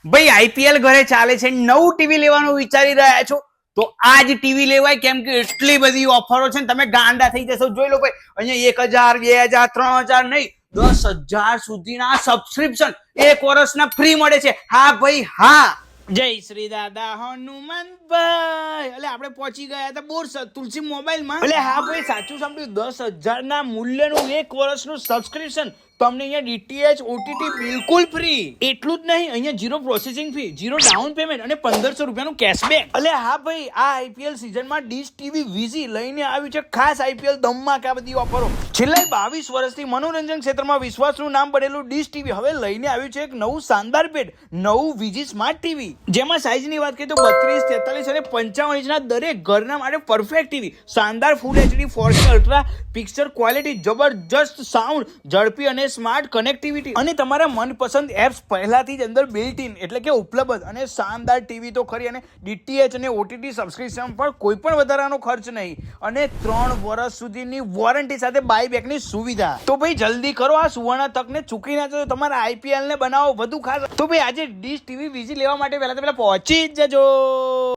ભાઈ આઈપીએલ ઘરે ચાલે છે, નવું ટીવી લેવાનું વિચારી રહ્યા છો તો આજ ટીવી લેવાય, કેમ કે એટલી બધી ઓફરો છે ને તમે ગાંડા થઈ જશો. જોઈ લો ભાઈ, અહીંયા 1000, 2000, 3000 નહીં, 10,000 સુધીના સબસ્ક્રિપ્શન એક વર્ષના ફ્રી મળે છે. હા ભાઈ હા, જય શ્રી દાદા હનુમાનભાઈ. એટલે આપણે પહોંચી ગયા હતા બોરસદ તુલસી મોબાઈલમાં. એટલે હા ભાઈ, સાચું સાંભળ્યું, 10,000 ના મૂલ્યનું એક વર્ષનું સબસ્ક્રિપ્શન તમને અહીંયા ડીટીએચ ઓટીટી બિલકુલ ફ્રી. એટલું જ નહીં, અહીંયા 0 પ્રોસેસિંગ ફી, 0 ડાઉન પેમેન્ટ અને 1500 રૂપિયાનું કેશબેક. એટલે હા ભાઈ, આ આઈપીએલ સીઝનમાં ડીશ ટીવી વીઝી લઈને આવ્યું છે ખાસ આઈપીએલ ધમાકા બધી ઓફરો. છેલ્લા 22 વર્ષથી મનોરંજન ક્ષેત્રમાં વિશ્વાસનું નામ બનેલું ડીશ ટીવી હવે લઈને આવ્યું છે એક નવું શાનદાર પેડ, નવું વીજી સ્માર્ટ ટીવી, જેમાં સાઈઝની વાત કરીએ તો 32, 43 અને 55 ઇંચના દરેક ઘરના માટે પરફેક્ટ ટીવી. શાનદાર full HD 4K ultra picture quality, જબરજસ્ત સાઉન્ડ, ઝડપી અને સ્માર્ટ કનેક્ટિવિટી અને તમારા મનપસંદ એપ્સ પહેલાથી જ અંદર બિલ્ટ ઇન એટલે કે ઉપલબ્ધ. અને શાનદાર ટીવી તો ખરી, અને ડીટીએચ અને ઓટીટી સબસ્ક્રિપ્શન પર કોઈ પણ વધારાનો ખર્ચ નહીં, અને 3 વર્ષ સુધીની વોરંટી સાથે બાયબેકની સુવિધા. તો ભાઈ જલ્દી કરો, આ સુવર્ણ તકને ચૂકી ના જજો, તમારા આઈપીએલ ને બનાવો વધુ ખાસ. તો ભાઈ આજે ડીશ ટીવી વીજી લેવા માટે પહેલા પહોંચી જ જજો.